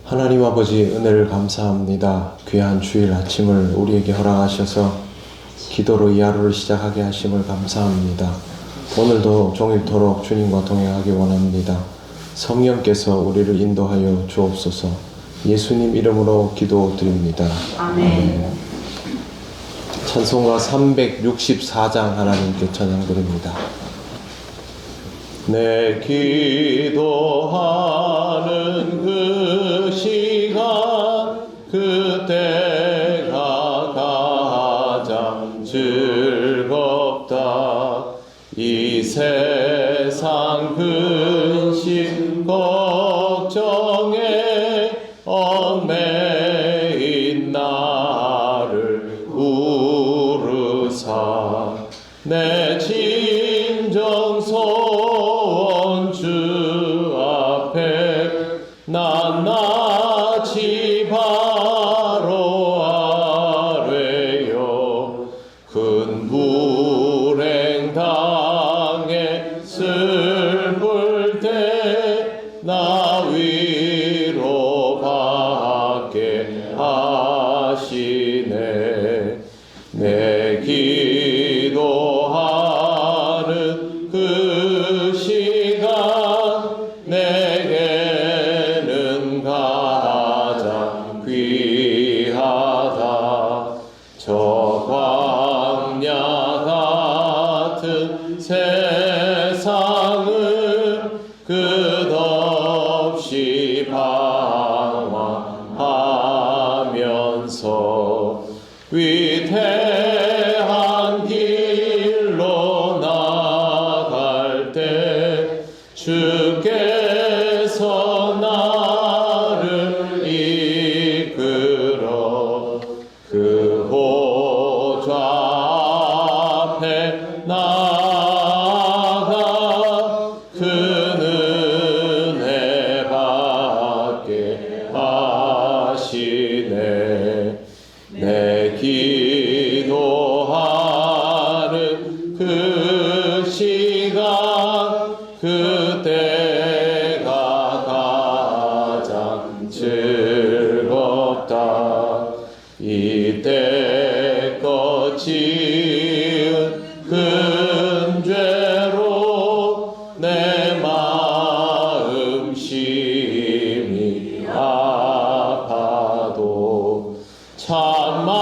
하나님 아버지 은혜를 감사합니다. 귀한 주일 아침을 우리에게 허락하셔서 기도로 이 하루를 시작하게 하심을 감사합니다. 오늘도 종일토록 주님과 동행하기 원합니다. 성령께서 우리를 인도하여 주옵소서. 예수님 이름으로 기도드립니다. 아멘. 찬송가 364장 하나님께 찬양드립니다. 내 기도하는 그 시간 그때가 가장 즐겁다. 이 세상 근심 걱정에 얽매인 나를 우르사 내 진정 소원 주 앞에 낱낱이 바로 아뢰요. 큰 불행 당해 슬플 때 나 위로받게 하시네. 내 기도하는 그 시간 내게는 가장 귀하다. 저 광야 같은 세상을 끝없이 방황하면서 위대한 길로 나갈 때 주께서 나를 이끌어 그 보좌 앞에 나아가 그 은혜 받게 하시네. 내 기도하는 그 시간 그때가 가장 즐겁다. 이때껏 지은 큰 죄로 내 마음 심히 아파도 참마음으로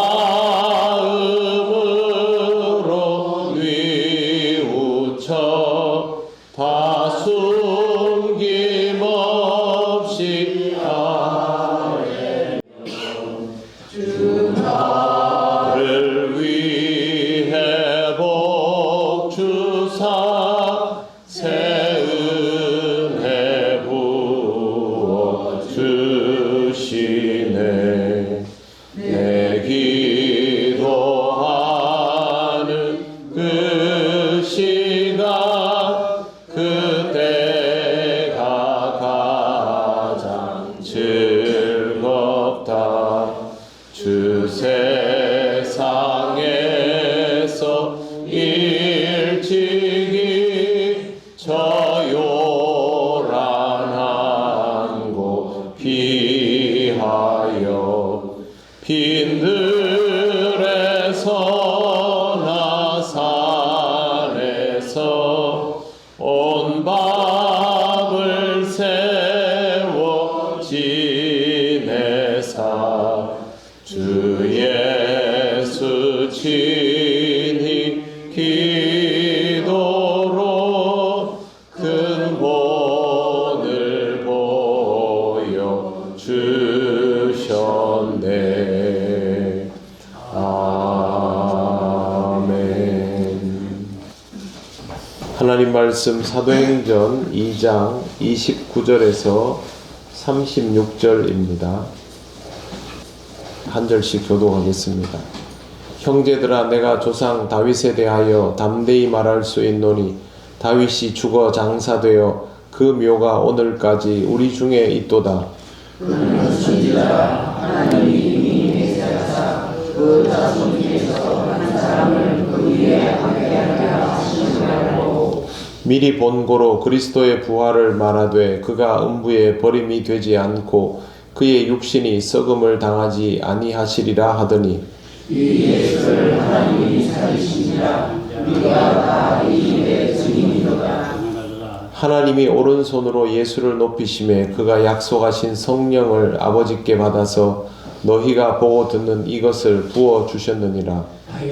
뉘우쳐 다 숨김없이 주 나를 위해 복 주사 새 은혜 부어 주시네. 내 기도하는 그 시간 그때가 가장 즐겁다. 주 세상에서 일찍이 저 요란한 곳 피하여 빈들에서 나산에서 온 밥을 세워 지내사 주 예수 친히 기도로 큰 본을 보여 주셨네. 아멘. 하나님 말씀 사도행전 2장 29절에서 36절입니다. 한 절씩 교독하겠습니다. 형제들아, 내가 조상 다윗에 대하여 담대히 말할 수 있노니 다윗이 죽어 장사되어 그 묘가 오늘까지 우리 중에 있도다. 그는 선지자라. 하나님이 이미 메시아사 그 자손 중에서 한 사람을 그 위에 함께하리라 하시느라고. 미리 본고로 그리스도의 부활을 말하되 그가 음부에 버림이 되지 않고 그의 육신이 썩음을 당하지 아니하시리라 하더니 이 예수를 하나님이 살리시니라. 우리가 다 이 일의 증인이로다. 하나님이 오른손으로 예수를 높이심에 그가 약속하신 성령을 아버지께 받아서 너희가 보고 듣는 이것을 부어 주셨느니라.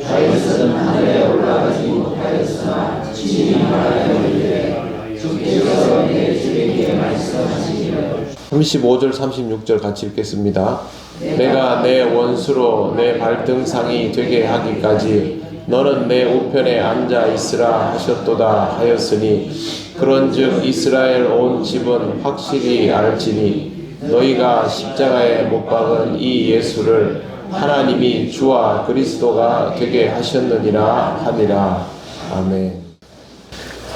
다윗은 하늘에 올라가지 못하였으나 친히 말하였는데 주께서 내 주에게 말씀하시기를 35절 36절 같이 읽겠습니다. 내가 내 원수로 내 발등상이 되게 하기까지 너는 내 우편에 앉아 있으라 하셨도다 하였으니 그런즉 이스라엘 온 집은 확실히 알지니 너희가 십자가에 못 박은 이 예수를 하나님이 주와 그리스도가 되게 하셨느니라 하니라. 아멘.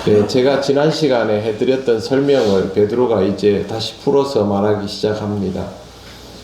네, 제가 지난 시간에 해드렸던 설명을 베드로가 이제 다시 풀어서 말하기 시작합니다.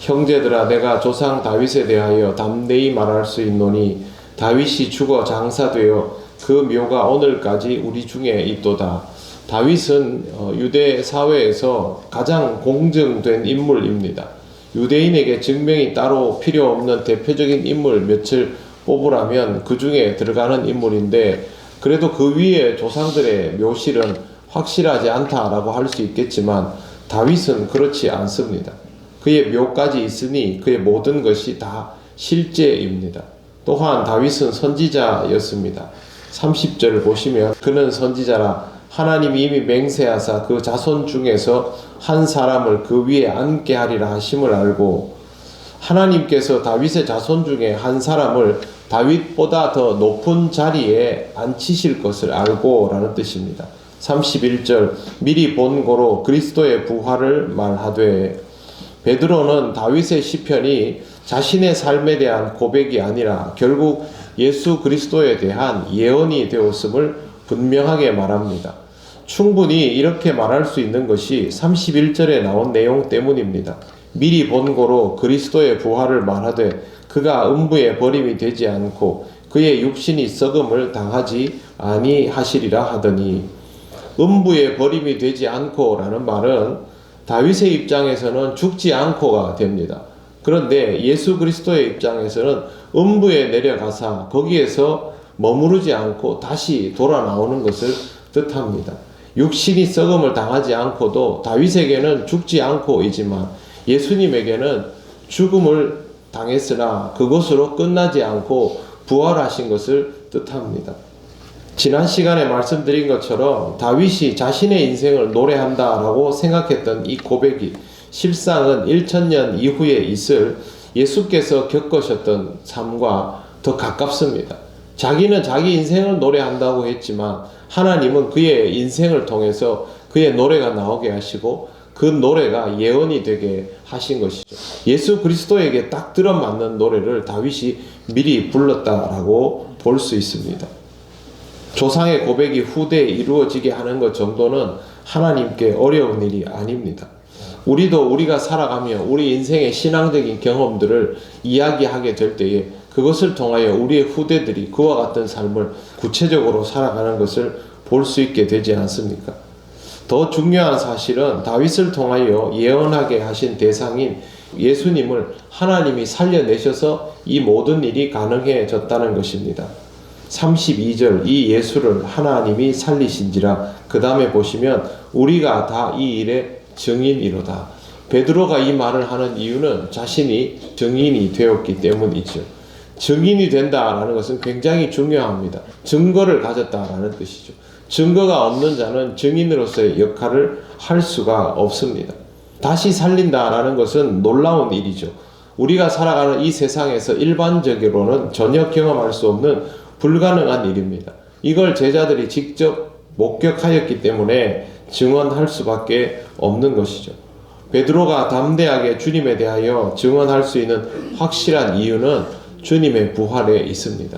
형제들아, 내가 조상 다윗에 대하여 담대히 말할 수 있노니 다윗이 죽어 장사되어 그 묘가 오늘까지 우리 중에 있도다. 다윗은 유대 사회에서 가장 공정된 인물입니다. 유대인에게 증명이 따로 필요 없는 대표적인 인물 몇을 뽑으라면 그 중에 들어가는 인물인데, 그래도 그 위에 조상들의 묘실은 확실하지 않다라고 할 수 있겠지만 다윗은 그렇지 않습니다. 그의 묘까지 있으니 그의 모든 것이 다 실제입니다. 또한 다윗은 선지자였습니다. 30절을 보시면 그는 선지자라 하나님이 이미 맹세하사 그 자손 중에서 한 사람을 그 위에 앉게 하리라 하심을 알고, 하나님께서 다윗의 자손 중에 한 사람을 다윗보다 더 높은 자리에 앉히실 것을 알고 라는 뜻입니다. 31절 미리 본고로 그리스도의 부활을 말하되, 베드로는 다윗의 시편이 자신의 삶에 대한 고백이 아니라 결국 예수 그리스도에 대한 예언이 되었음을 분명하게 말합니다. 충분히 이렇게 말할 수 있는 것이 31절에 나온 내용 때문입니다. 미리 본고로 그리스도의 부활을 말하되 그가 음부에 버림이 되지 않고 그의 육신이 썩음을 당하지 아니하시리라 하더니, 음부에 버림이 되지 않고 라는 말은 다윗의 입장에서는 죽지 않고가 됩니다. 그런데 예수 그리스도의 입장에서는 음부에 내려가사 거기에서 머무르지 않고 다시 돌아 나오는 것을 뜻합니다. 육신이 썩음을 당하지 않고도 다윗에게는 죽지 않고이지만 예수님에게는 죽음을 당했으나 그것으로 끝나지 않고 부활하신 것을 뜻합니다. 지난 시간에 말씀드린 것처럼 다윗이 자신의 인생을 노래한다라고 생각했던 이 고백이 실상은 1000년 이후에 있을 예수께서 겪으셨던 삶과 더 가깝습니다. 자기는 자기 인생을 노래한다고 했지만 하나님은 그의 인생을 통해서 그의 노래가 나오게 하시고 그 노래가 예언이 되게 하신 것이죠. 예수 그리스도에게 딱 들어맞는 노래를 다윗이 미리 불렀다라고 볼 수 있습니다. 조상의 고백이 후대에 이루어지게 하는 것 정도는 하나님께 어려운 일이 아닙니다. 우리도 우리가 살아가며 우리 인생의 신앙적인 경험들을 이야기하게 될 때에 그것을 통하여 우리의 후대들이 그와 같은 삶을 구체적으로 살아가는 것을 볼 수 있게 되지 않습니까? 더 중요한 사실은 다윗을 통하여 예언하게 하신 대상인 예수님을 하나님이 살려내셔서 이 모든 일이 가능해졌다는 것입니다. 32절 이 예수를 하나님이 살리신지라, 그 다음에 보시면 우리가 다 이 일의 증인이로다. 베드로가 이 말을 하는 이유는 자신이 증인이 되었기 때문이죠. 증인이 된다라는 것은 굉장히 중요합니다. 증거를 가졌다라는 뜻이죠. 증거가 없는 자는 증인으로서의 역할을 할 수가 없습니다. 다시 살린다라는 것은 놀라운 일이죠. 우리가 살아가는 이 세상에서 일반적으로는 전혀 경험할 수 없는 불가능한 일입니다. 이걸 제자들이 직접 목격하였기 때문에 증언할 수밖에 없는 것이죠. 베드로가 담대하게 주님에 대하여 증언할 수 있는 확실한 이유는 주님의 부활에 있습니다.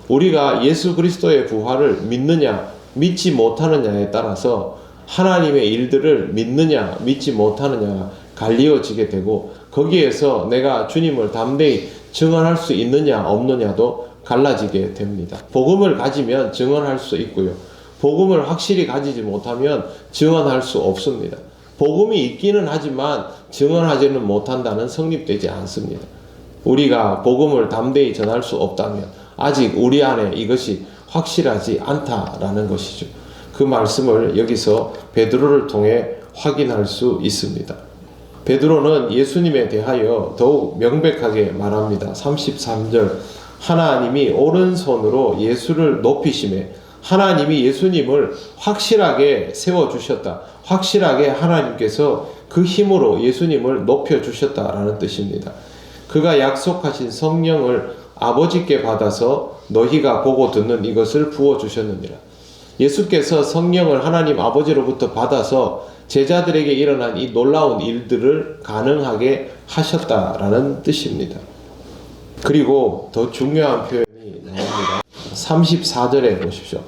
우리가 예수 그리스도의 부활을 믿느냐 믿지 못하느냐에 따라서 하나님의 일들을 믿느냐 믿지 못하느냐가 갈리어지게 되고, 거기에서 내가 주님을 담대히 증언할 수 있느냐 없느냐도 갈라지게 됩니다. 복음을 가지면 증언할 수 있고요, 복음을 확실히 가지지 못하면 증언할 수 없습니다. 복음이 있기는 하지만 증언하지는 못한다는 성립되지 않습니다. 우리가 복음을 담대히 전할 수 없다면 아직 우리 안에 이것이 확실하지 않다라는 것이죠. 그 말씀을 여기서 베드로를 통해 확인할 수 있습니다. 베드로는 예수님에 대하여 더욱 명백하게 말합니다. 33절 하나님이 오른손으로 예수를 높이심에 하나님이 예수님을 확실하게 세워주셨다. 확실하게 하나님께서 그 힘으로 예수님을 높여주셨다라는 뜻입니다. 그가 약속하신 성령을 아버지께 받아서 너희가 보고 듣는 이것을 부어주셨느니라. 예수께서 성령을 하나님 아버지로부터 받아서 제자들에게 일어난 이 놀라운 일들을 가능하게 하셨다라는 뜻입니다. 그리고 더 중요한 표현이 나옵니다. 34절에 보십시오.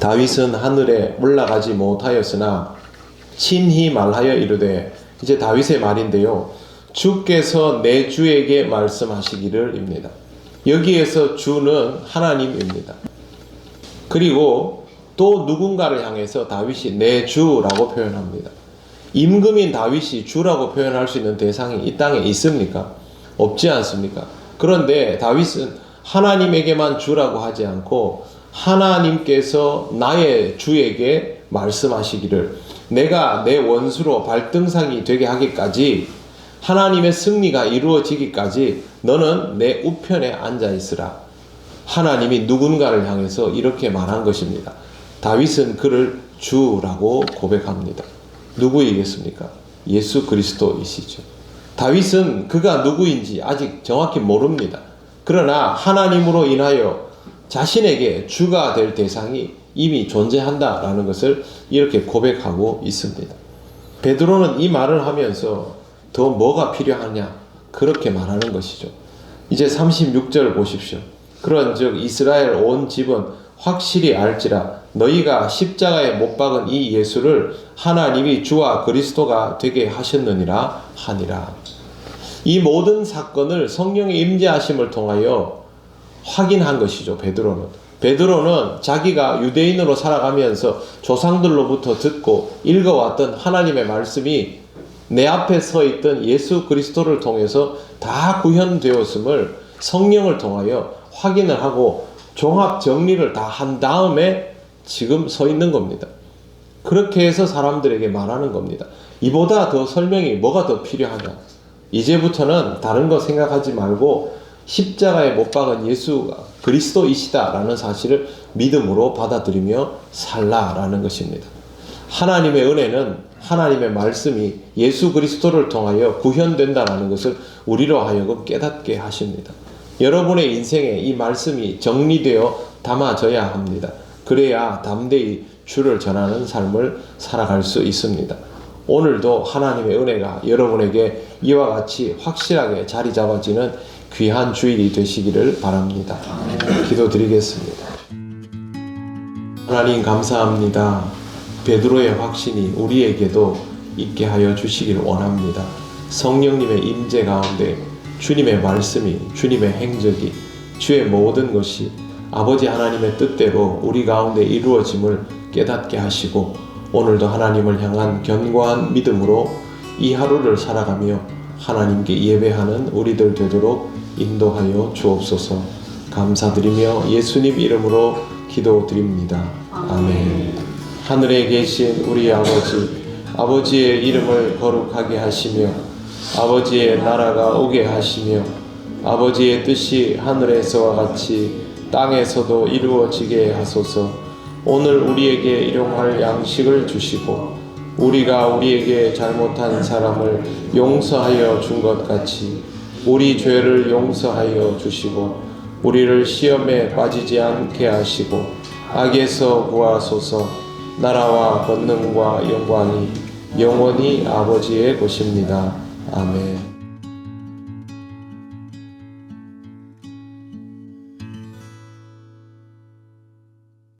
다윗은 하늘에 올라가지 못하였으나 친히 말하여 이르되, 이제 다윗의 말인데요. 주께서 내 주에게 말씀하시기를 입니다. 여기에서 주는 하나님입니다. 그리고 또 누군가를 향해서 다윗이 내 주라고 표현합니다. 임금인 다윗이 주라고 표현할 수 있는 대상이 이 땅에 있습니까? 없지 않습니까? 그런데 다윗은 하나님에게만 주라고 하지 않고 하나님께서 나의 주에게 말씀하시기를, 내가 내 원수로 발등상이 되게 하기까지, 하나님의 승리가 이루어지기까지 너는 내 우편에 앉아 있으라. 하나님이 누군가를 향해서 이렇게 말한 것입니다. 다윗은 그를 주라고 고백합니다. 누구이겠습니까? 예수 그리스도이시죠. 다윗은 그가 누구인지 아직 정확히 모릅니다. 그러나 하나님으로 인하여 자신에게 주가 될 대상이 이미 존재한다라는 것을 이렇게 고백하고 있습니다. 베드로는 이 말을 하면서 더 뭐가 필요하냐, 그렇게 말하는 것이죠. 이제 36절 보십시오. 그런즉 이스라엘 온 집은 확실히 알지라 너희가 십자가에 못 박은 이 예수를 하나님이 주와 그리스도가 되게 하셨느니라 하니라. 이 모든 사건을 성령의 임재하심을 통하여 확인한 것이죠. 베드로는 자기가 유대인으로 살아가면서 조상들로부터 듣고 읽어왔던 하나님의 말씀이 내 앞에 서 있던 예수 그리스도를 통해서 다 구현되었음을 성령을 통하여 확인을 하고 종합 정리를 다 한 다음에 지금 서 있는 겁니다. 그렇게 해서 사람들에게 말하는 겁니다. 이보다 더 설명이 뭐가 더 필요하냐. 이제부터는 다른 거 생각하지 말고 십자가에 못 박은 예수가 그리스도이시다라는 사실을 믿음으로 받아들이며 살라라는 것입니다. 하나님의 은혜는 하나님의 말씀이 예수 그리스도를 통하여 구현된다는 것을 우리로 하여금 깨닫게 하십니다. 여러분의 인생에 이 말씀이 정리되어 담아져야 합니다. 그래야 담대히 주를 전하는 삶을 살아갈 수 있습니다. 오늘도 하나님의 은혜가 여러분에게 이와 같이 확실하게 자리 잡아지는 귀한 주일이 되시기를 바랍니다. 기도드리겠습니다. 하나님 감사합니다. 베드로의 확신이 우리에게도 있게 하여 주시기를 원합니다. 성령님의 임재 가운데 주님의 말씀이, 주님의 행적이, 주의 모든 것이 아버지 하나님의 뜻대로 우리 가운데 이루어짐을 깨닫게 하시고 오늘도 하나님을 향한 견고한 믿음으로 이 하루를 살아가며 하나님께 예배하는 우리들 되도록 인도하여 주옵소서. 감사드리며 예수님 이름으로 기도드립니다. 아멘. 하늘에 계신 우리 아버지의 이름을 거룩하게 하시며 아버지의 나라가 오게 하시며 아버지의 뜻이 하늘에서와 같이 땅에서도 이루어지게 하소서. 오늘 우리에게 일용할 양식을 주시고 우리가 우리에게 잘못한 사람을 용서하여 준 것 같이 우리 죄를 용서하여 주시고 우리를 시험에 빠지지 않게 하시고 악에서 구하소서. 나라와 권능과 영광이 영원히 아버지의 것입니다. 아멘.